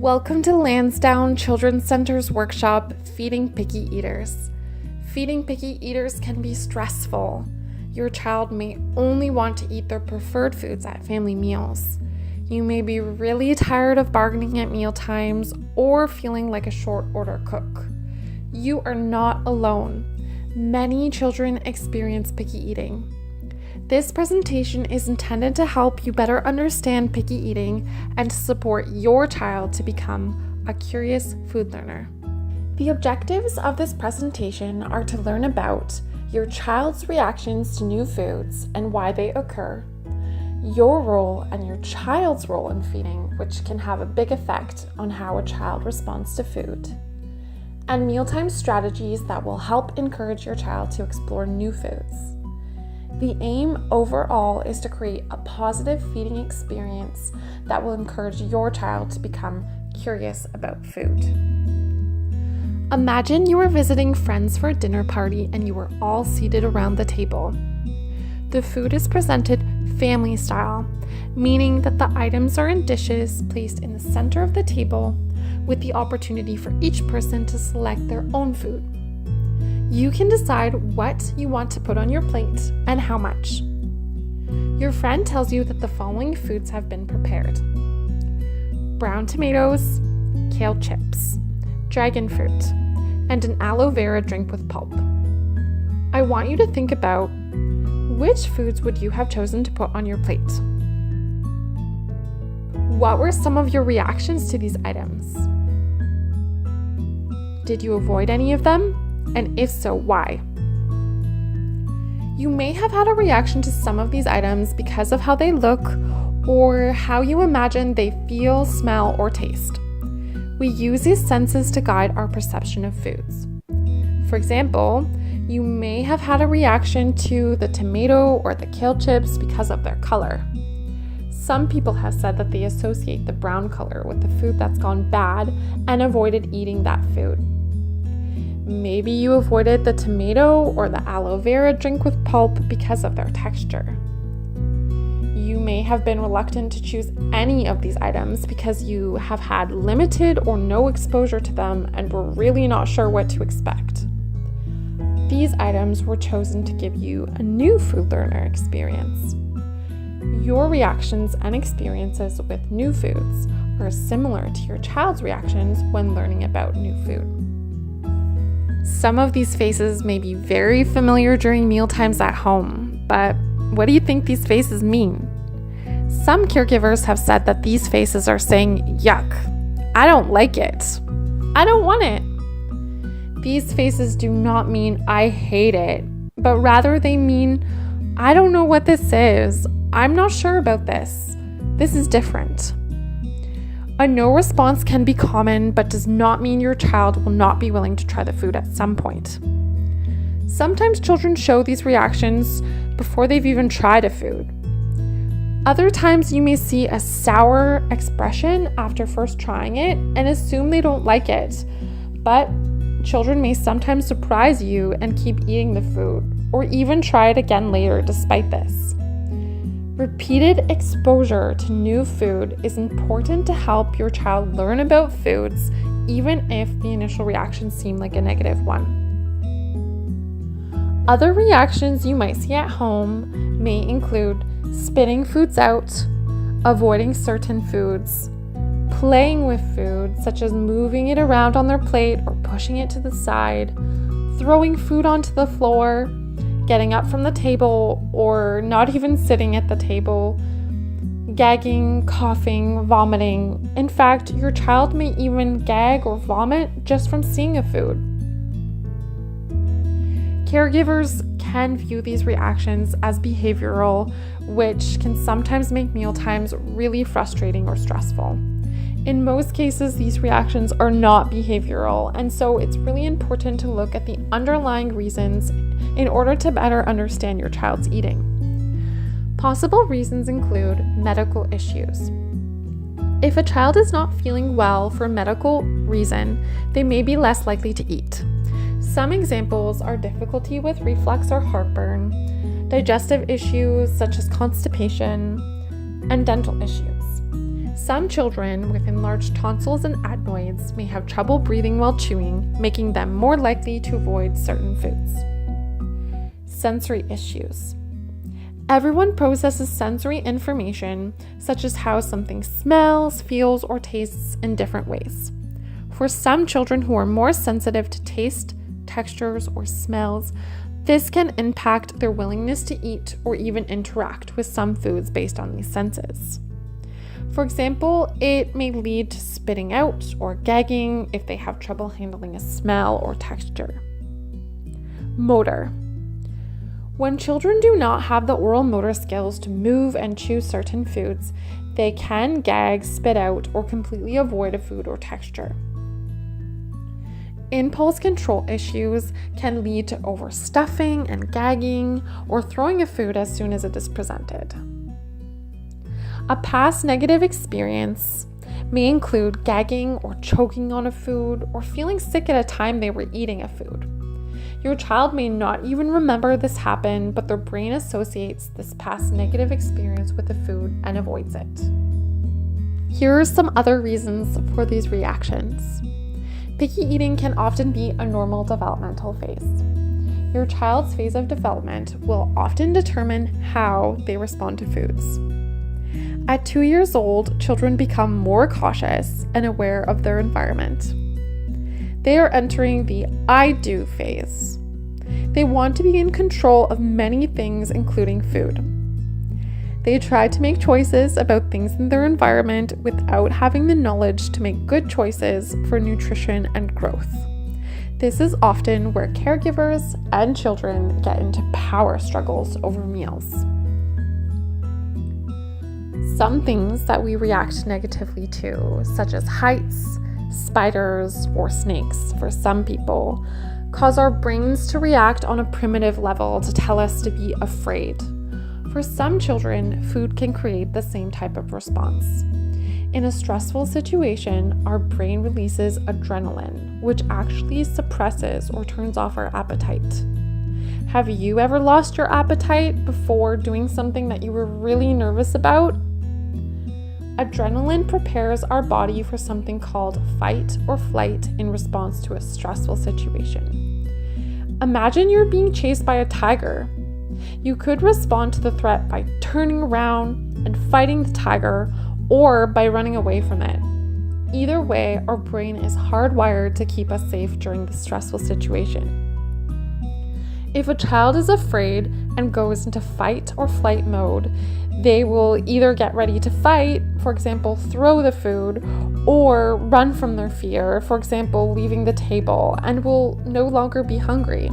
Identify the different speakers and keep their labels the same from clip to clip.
Speaker 1: Welcome to Lansdowne Children's Center's workshop, Feeding Picky Eaters. Feeding picky eaters can be stressful. Your child may only want to eat their preferred foods at family meals. You may be really tired of bargaining at meal times or feeling like a short order cook. You are not alone. Many children experience picky eating. This presentation is intended to help you better understand picky eating and to support your child to become a curious food learner. The objectives of this presentation are to learn about your child's reactions to new foods and why they occur, your role and your child's role in feeding, which can have a big effect on how a child responds to food, and mealtime strategies that will help encourage your child to explore new foods. The aim overall is to create a positive feeding experience that will encourage your child to become curious about food. Imagine you are visiting friends for a dinner party and you are all seated around the table. The food is presented family style, meaning that the items are in dishes placed in the center of the table with the opportunity for each person to select their own food. You can decide what you want to put on your plate and how much. Your friend tells you that the following foods have been prepared: brown tomatoes, kale chips, dragon fruit, and an aloe vera drink with pulp. I want you to think about which foods would you have chosen to put on your plate? What were some of your reactions to these items? Did you avoid any of them? And if so, why? You may have had a reaction to some of these items because of how they look or how you imagine they feel, smell, or taste. We use these senses to guide our perception of foods. For example, you may have had a reaction to the tomato or the kale chips because of their color. Some people have said that they associate the brown color with the food that's gone bad and avoided eating that food. Maybe you avoided the tomato or the aloe vera drink with pulp because of their texture. You may have been reluctant to choose any of these items because you have had limited or no exposure to them and were really not sure what to expect. These items were chosen to give you a new food learner experience. Your reactions and experiences with new foods are similar to your child's reactions when learning about new food. Some of these faces may be very familiar during meal times at home, but what do you think these faces mean? Some caregivers have said that these faces are saying, "Yuck, I don't like it. I don't want it." These faces do not mean "I hate it," but rather they mean, "I don't know what this is. I'm not sure about this. This is different." A no response can be common, but does not mean your child will not be willing to try the food at some point. Sometimes children show these reactions before they've even tried a food. Other times you may see a sour expression after first trying it and assume they don't like it, but children may sometimes surprise you and keep eating the food, or even try it again later despite this. Repeated exposure to new food is important to help your child learn about foods, even if the initial reaction seemed like a negative one. Other reactions you might see at home may include spitting foods out, avoiding certain foods, playing with food, such as moving it around on their plate or pushing it to the side, throwing food onto the floor, getting up from the table or not even sitting at the table, gagging, coughing, vomiting. In fact, your child may even gag or vomit just from seeing a food. Caregivers can view these reactions as behavioral, which can sometimes make mealtimes really frustrating or stressful. In most cases, these reactions are not behavioral, and so it's really important to look at the underlying reasons in order to better understand your child's eating. Possible reasons include medical issues. If a child is not feeling well for a medical reason, they may be less likely to eat. Some examples are difficulty with reflux or heartburn, digestive issues such as constipation, and dental issues. Some children with enlarged tonsils and adenoids may have trouble breathing while chewing, making them more likely to avoid certain foods. Sensory issues. Everyone processes sensory information, such as how something smells, feels, or tastes in different ways. For some children who are more sensitive to taste, textures, or smells, this can impact their willingness to eat or even interact with some foods based on these senses. For example, it may lead to spitting out or gagging if they have trouble handling a smell or texture. Motor. When children do not have the oral motor skills to move and chew certain foods, they can gag, spit out, or completely avoid a food or texture. Impulse control issues can lead to overstuffing and gagging or throwing a food as soon as it is presented. A past negative experience may include gagging or choking on a food or feeling sick at a time they were eating a food. Your child may not even remember this happened, but their brain associates this past negative experience with the food and avoids it. Here are some other reasons for these reactions. Picky eating can often be a normal developmental phase. Your child's phase of development will often determine how they respond to foods. At 2 years old, children become more cautious and aware of their environment. They are entering the I do phase. They want to be in control of many things, including food. They try to make choices about things in their environment without having the knowledge to make good choices for nutrition and growth. This is often where caregivers and children get into power struggles over meals. Some things that we react negatively to, such as heights, spiders, or snakes for some people, cause our brains to react on a primitive level to tell us to be afraid. For some children, food can create the same type of response. In a stressful situation, our brain releases adrenaline, which actually suppresses or turns off our appetite. Have you ever lost your appetite before doing something that you were really nervous about? Adrenaline prepares our body for something called fight or flight in response to a stressful situation. Imagine you're being chased by a tiger. You could respond to the threat by turning around and fighting the tiger, or by running away from it. Either way, our brain is hardwired to keep us safe during the stressful situation. If a child is afraid and goes into fight or flight mode, they will either get ready to fight, for example, throw the food, or run from their fear, for example, leaving the table, and will no longer be hungry.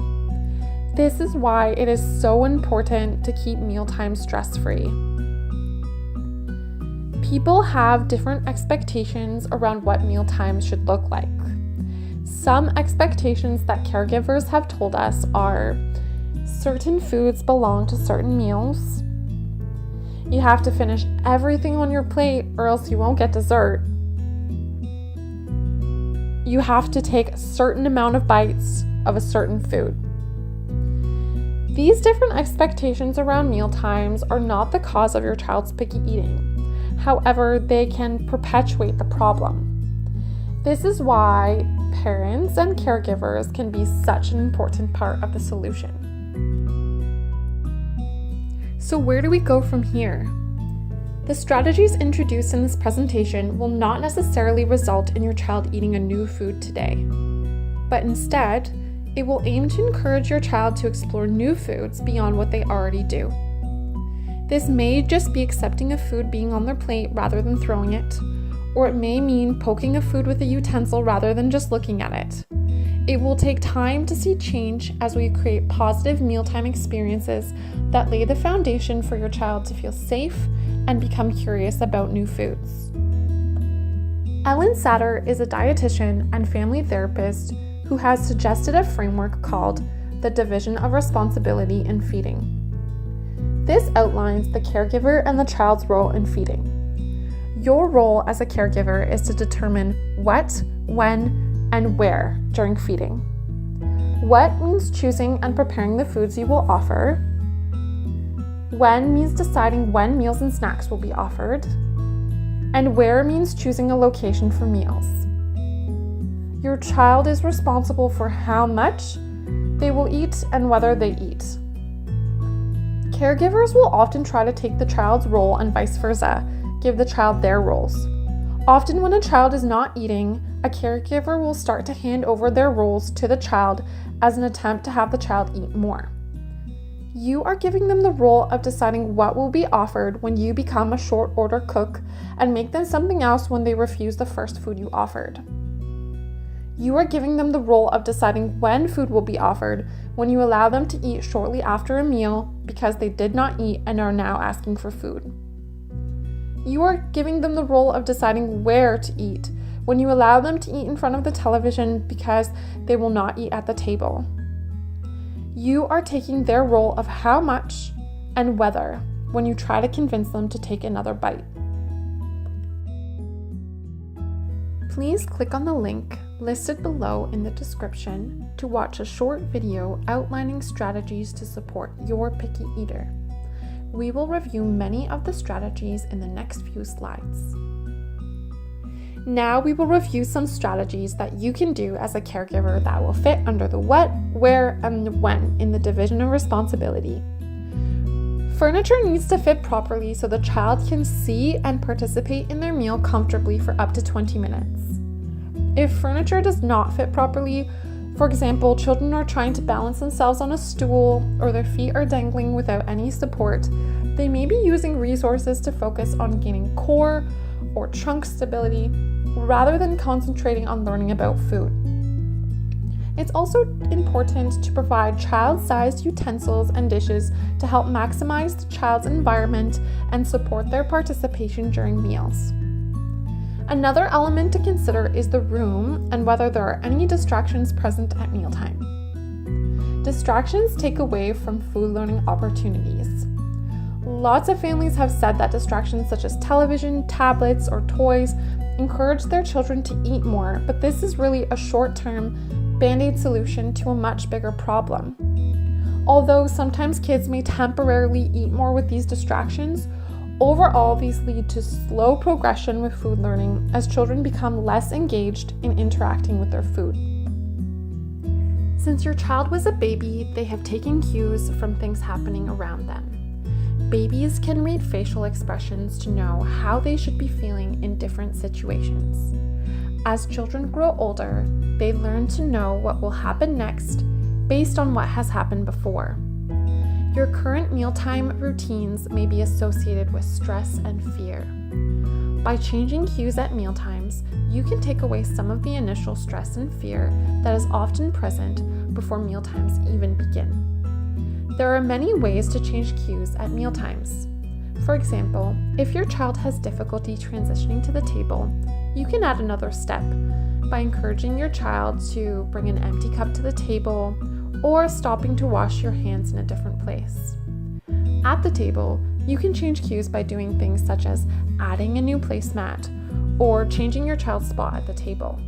Speaker 1: This is why it is so important to keep mealtime stress-free. People have different expectations around what mealtime should look like. Some expectations that caregivers have told us are certain foods belong to certain meals. You have to finish everything on your plate or else you won't get dessert. You have to take a certain amount of bites of a certain food. These different expectations around meal times are not the cause of your child's picky eating. However, they can perpetuate the problem. This is why parents and caregivers can be such an important part of the solution. So where do we go from here? The strategies introduced in this presentation will not necessarily result in your child eating a new food today, but instead, it will aim to encourage your child to explore new foods beyond what they already do. This may just be accepting a food being on their plate rather than throwing it, or it may mean poking a food with a utensil rather than just looking at it. It will take time to see change as we create positive mealtime experiences that lay the foundation for your child to feel safe and become curious about new foods. Ellen Satter is a dietitian and family therapist who has suggested a framework called the Division of Responsibility in Feeding. This outlines the caregiver and the child's role in feeding. Your role as a caregiver is to determine what, when, and where during feeding. What means choosing and preparing the foods you will offer. When means deciding when meals and snacks will be offered. And where means choosing a location for meals. Your child is responsible for how much they will eat and whether they eat. Caregivers will often try to take the child's role and vice versa, give the child their roles. Often when a child is not eating, a caregiver will start to hand over their roles to the child as an attempt to have the child eat more. You are giving them the role of deciding what will be offered when you become a short order cook and make them something else when they refuse the first food you offered. You are giving them the role of deciding when food will be offered when you allow them to eat shortly after a meal because they did not eat and are now asking for food. You are giving them the role of deciding where to eat when you allow them to eat in front of the television because they will not eat at the table. You are taking their role of how much and whether when you try to convince them to take another bite. Please click on the link listed below in the description to watch a short video outlining strategies to support your picky eater. We will review many of the strategies in the next few slides. Now we will review some strategies that you can do as a caregiver that will fit under the what, where, and when in the division of responsibility. Furniture needs to fit properly so the child can see and participate in their meal comfortably for up to 20 minutes. If furniture does not fit properly, for example, children are trying to balance themselves on a stool or their feet are dangling without any support, they may be using resources to focus on gaining core or trunk stability rather than concentrating on learning about food. It's also important to provide child-sized utensils and dishes to help maximize the child's environment and support their participation during meals. Another element to consider is the room and whether there are any distractions present at mealtime. Distractions take away from food learning opportunities. Lots of families have said that distractions such as television, tablets, or toys encourage their children to eat more, but this is really a short-term band-aid solution to a much bigger problem. Although sometimes kids may temporarily eat more with these distractions, overall these lead to slow progression with food learning as children become less engaged in interacting with their food. Since your child was a baby, they have taken cues from things happening around them. Babies can read facial expressions to know how they should be feeling in different situations. As children grow older, they learn to know what will happen next based on what has happened before. Your current mealtime routines may be associated with stress and fear. By changing cues at mealtimes, you can take away some of the initial stress and fear that is often present before mealtimes even begin. There are many ways to change cues at mealtimes. For example, if your child has difficulty transitioning to the table, you can add another step by encouraging your child to bring an empty cup to the table or stopping to wash your hands in a different place. At the table, you can change cues by doing things such as adding a new placemat or changing your child's spot at the table.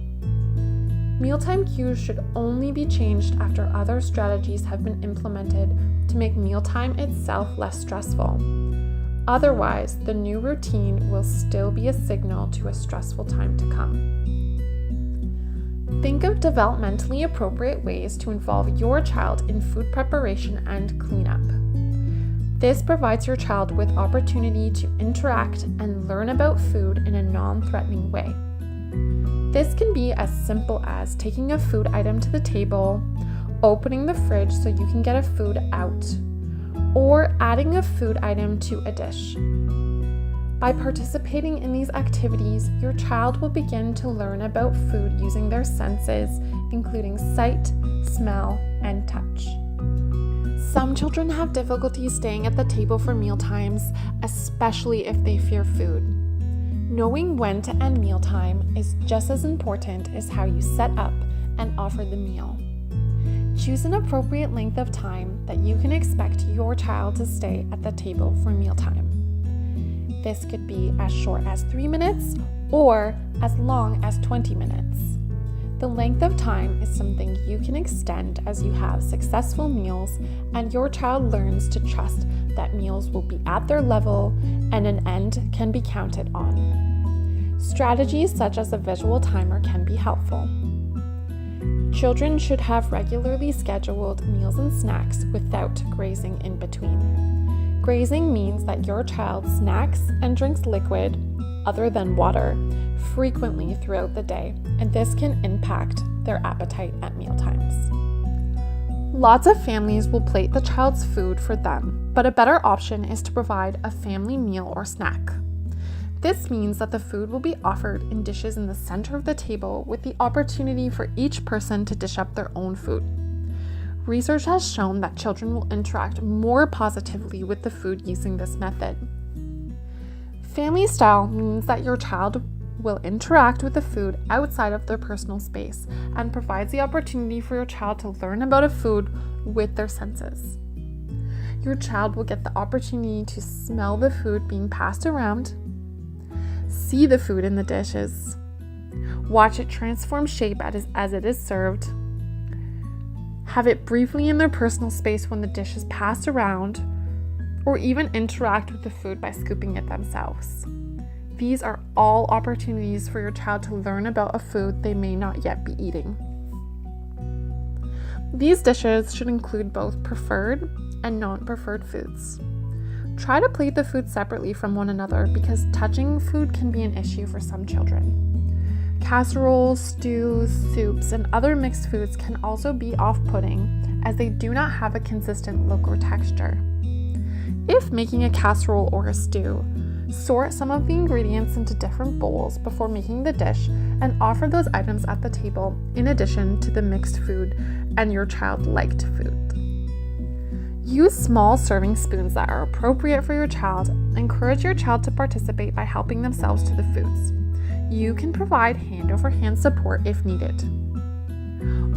Speaker 1: Mealtime cues should only be changed after other strategies have been implemented to make mealtime itself less stressful. Otherwise, the new routine will still be a signal to a stressful time to come. Think of developmentally appropriate ways to involve your child in food preparation and cleanup. This provides your child with opportunity to interact and learn about food in a non-threatening way. This can be as simple as taking a food item to the table, opening the fridge so you can get a food out, or adding a food item to a dish. By participating in these activities, your child will begin to learn about food using their senses, including sight, smell, and touch. Some children have difficulty staying at the table for mealtimes, especially if they fear food. Knowing when to end mealtime is just as important as how you set up and offer the meal. Choose an appropriate length of time that you can expect your child to stay at the table for mealtime. This could be as short as 3 minutes or as long as 20 minutes. The length of time is something you can extend as you have successful meals and your child learns to trust that meals will be at their level and an end can be counted on. Strategies such as a visual timer can be helpful. Children should have regularly scheduled meals and snacks without grazing in between. Grazing means that your child snacks and drinks liquid, other than water, frequently throughout the day, and this can impact their appetite at mealtimes. Lots of families will plate the child's food for them, but a better option is to provide a family meal or snack. This means that the food will be offered in dishes in the center of the table with the opportunity for each person to dish up their own food. Research has shown that children will interact more positively with the food using this method. Family style means that your child will interact with the food outside of their personal space and provides the opportunity for your child to learn about a food with their senses. Your child will get the opportunity to smell the food being passed around, see the food in the dishes, watch it transform shape as it is served, have it briefly in their personal space when the dish is passed around, or even interact with the food by scooping it themselves. These are all opportunities for your child to learn about a food they may not yet be eating. These dishes should include both preferred and non-preferred foods. Try to plate the food separately from one another because touching food can be an issue for some children. Casseroles, stews, soups, and other mixed foods can also be off-putting as they do not have a consistent look or texture. If making a casserole or a stew, sort some of the ingredients into different bowls before making the dish and offer those items at the table in addition to the mixed food and your child-liked food. Use small serving spoons that are appropriate for your child. Encourage your child to participate by helping themselves to the foods. You can provide hand-over-hand support if needed.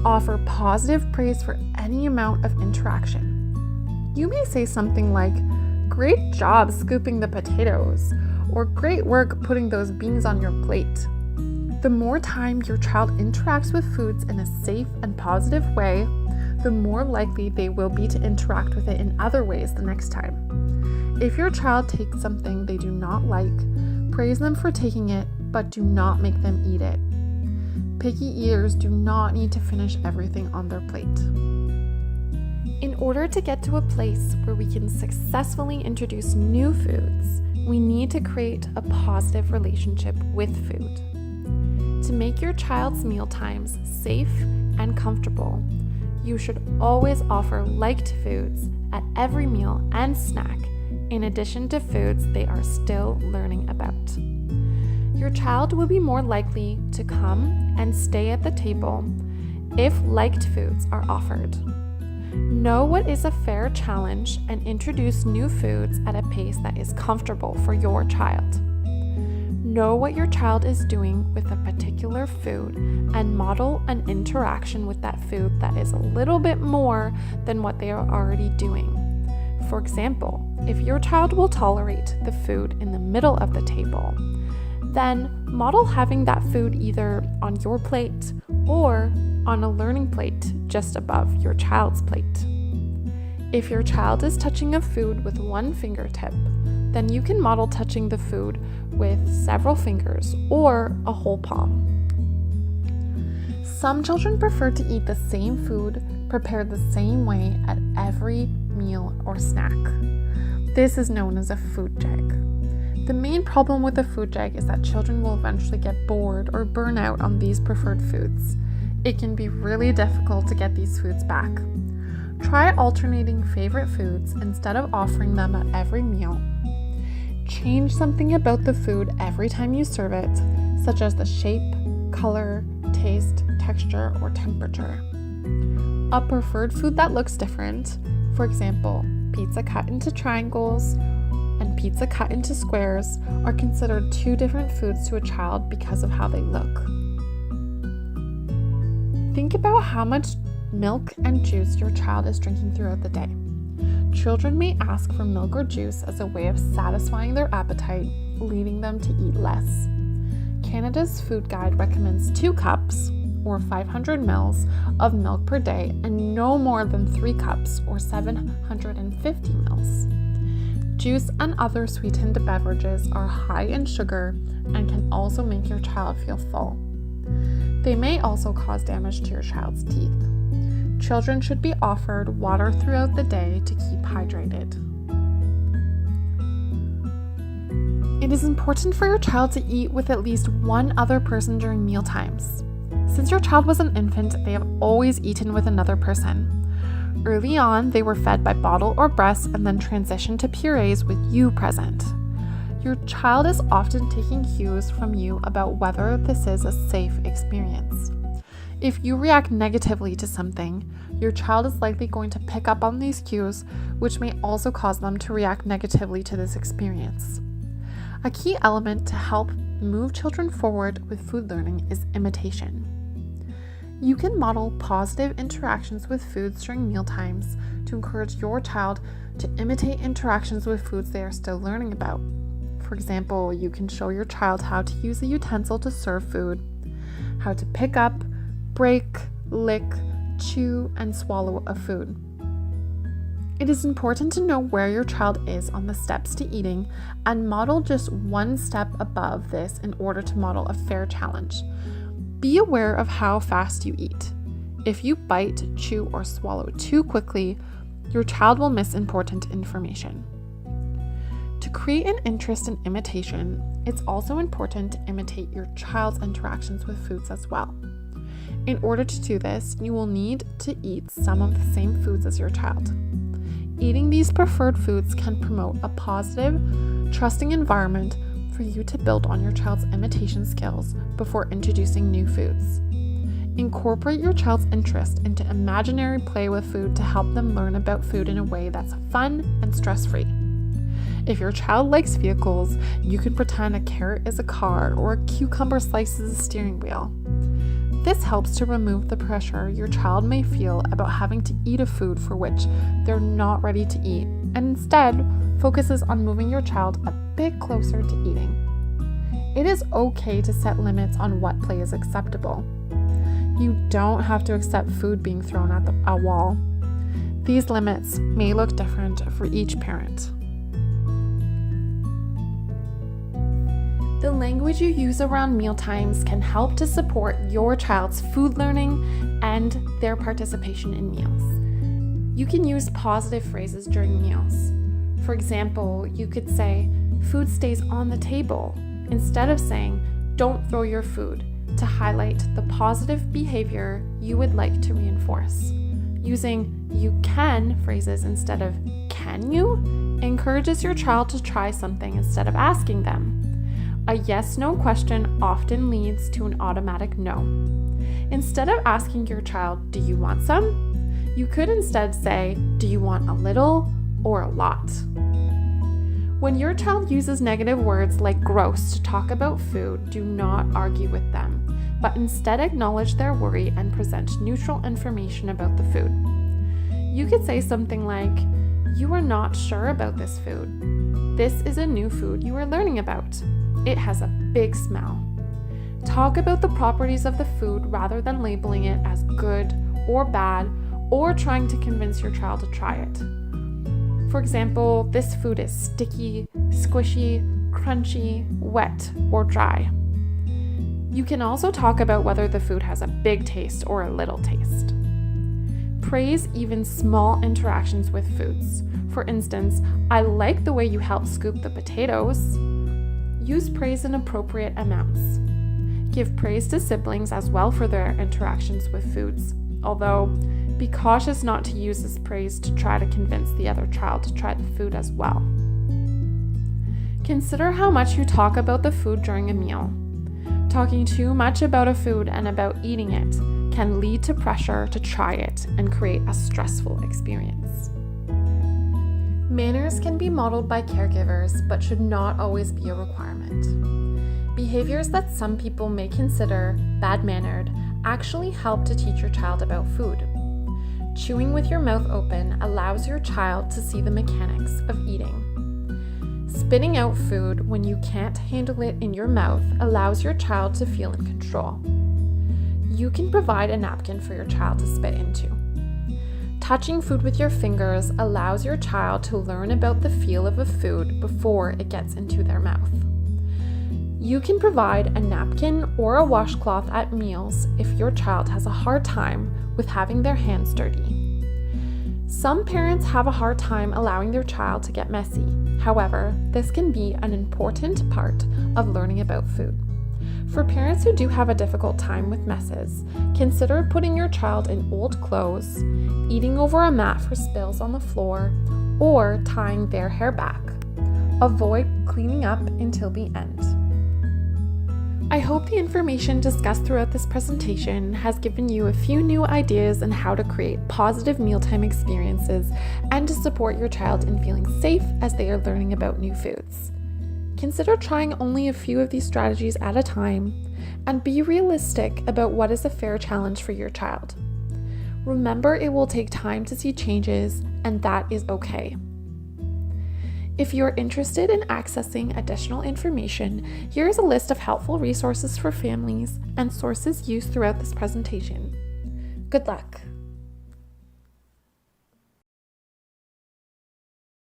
Speaker 1: Offer positive praise for any amount of interaction. You may say something like, "Great job scooping the potatoes," or "Great work putting those beans on your plate." The more time your child interacts with foods in a safe and positive way, the more likely they will be to interact with it in other ways the next time. If your child takes something they do not like, praise them for taking it, but do not make them eat it. Picky eaters do not need to finish everything on their plate. In order to get to a place where we can successfully introduce new foods, we need to create a positive relationship with food. To make your child's mealtimes safe and comfortable, you should always offer liked foods at every meal and snack, in addition to foods they are still learning about. Your child will be more likely to come and stay at the table if liked foods are offered. Know what is a fair challenge and introduce new foods at a pace that is comfortable for your child. Know what your child is doing with a particular food and model an interaction with that food that is a little bit more than what they are already doing. For example, if your child will tolerate the food in the middle of the table, then model having that food either on your plate or on a learning plate just above your child's plate. If your child is touching a food with one fingertip, then you can model touching the food with several fingers or a whole palm. Some children prefer to eat the same food prepared the same way at every meal or snack. This is known as a food jag. The main problem with a food jag is that children will eventually get bored or burn out on these preferred foods. It can be really difficult to get these foods back. Try alternating favorite foods instead of offering them at every meal. Change something about the food every time you serve it, such as the shape, color, taste, texture, or temperature. A preferred food that looks different, for example, pizza cut into triangles and pizza cut into squares, are considered two different foods to a child because of how they look. Think about how much milk and juice your child is drinking throughout the day. Children may ask for milk or juice as a way of satisfying their appetite, leading them to eat less. Canada's food guide recommends 2 cups, or 500 ml, of milk per day and no more than 3 cups, or 750 ml. Juice and other sweetened beverages are high in sugar and can also make your child feel full. They may also cause damage to your child's teeth. Children should be offered water throughout the day to keep hydrated. It is important for your child to eat with at least one other person during meal times. Since your child was an infant, they have always eaten with another person. Early on, they were fed by bottle or breast and then transitioned to purees with you present. Your child is often taking cues from you about whether this is a safe experience. If you react negatively to something, your child is likely going to pick up on these cues, which may also cause them to react negatively to this experience. A key element to help move children forward with food learning is imitation. You can model positive interactions with foods during meal times to encourage your child to imitate interactions with foods they are still learning about. For example, you can show your child how to use a utensil to serve food, how to pick up, break, lick, chew, and swallow a food. It is important to know where your child is on the steps to eating and model just one step above this in order to model a fair challenge. Be aware of how fast you eat. If you bite, chew, or swallow too quickly, your child will miss important information. To create an interest in imitation, it's also important to imitate your child's interactions with foods as well. In order to do this, you will need to eat some of the same foods as your child. Eating these preferred foods can promote a positive, trusting environment for you to build on your child's imitation skills before introducing new foods. Incorporate your child's interest into imaginary play with food to help them learn about food in a way that's fun and stress-free. If your child likes vehicles, you can pretend a carrot is a car or a cucumber slices a steering wheel. This helps to remove the pressure your child may feel about having to eat a food for which they're not ready to eat, and instead focuses on moving your child a bit closer to eating. It is okay to set limits on what play is acceptable. You don't have to accept food being thrown at a wall. These limits may look different for each parent. The language you use around mealtimes can help to support your child's food learning and their participation in meals. You can use positive phrases during meals. For example, you could say, "Food stays on the table," instead of saying, "Don't throw your food," to highlight the positive behavior you would like to reinforce. Using "you can" phrases instead of "can you" encourages your child to try something instead of asking them. A yes/no question often leads to an automatic no. Instead of asking your child, "Do you want some?" you could instead say, "Do you want a little or a lot?" When your child uses negative words like gross to talk about food, do not argue with them, but instead acknowledge their worry and present neutral information about the food. You could say something like, "You are not sure about this food. This is a new food you are learning about. It has a big smell." Talk about the properties of the food rather than labeling it as good or bad or trying to convince your child to try it. For example, this food is sticky, squishy, crunchy, wet, or dry. You can also talk about whether the food has a big taste or a little taste. Praise even small interactions with foods. For instance, "I like the way you help scoop the potatoes." Use praise in appropriate amounts. Give praise to siblings as well for their interactions with foods, although be cautious not to use this praise to try to convince the other child to try the food as well. Consider how much you talk about the food during a meal. Talking too much about a food and about eating it can lead to pressure to try it and create a stressful experience. Manners can be modeled by caregivers, but should not always be a requirement. Behaviors that some people may consider bad-mannered actually help to teach your child about food. Chewing with your mouth open allows your child to see the mechanics of eating. Spitting out food when you can't handle it in your mouth allows your child to feel in control. You can provide a napkin for your child to spit into. Touching food with your fingers allows your child to learn about the feel of a food before it gets into their mouth. You can provide a napkin or a washcloth at meals if your child has a hard time with having their hands dirty. Some parents have a hard time allowing their child to get messy. However, this can be an important part of learning about food. For parents who do have a difficult time with messes, consider putting your child in old clothes, eating over a mat for spills on the floor, or tying their hair back. Avoid cleaning up until the end. I hope the information discussed throughout this presentation has given you a few new ideas on how to create positive mealtime experiences and to support your child in feeling safe as they are learning about new foods. Consider trying only a few of these strategies at a time and be realistic about what is a fair challenge for your child. Remember, it will take time to see changes, and that is okay. If you're interested in accessing additional information, here is a list of helpful resources for families and sources used throughout this presentation. Good luck!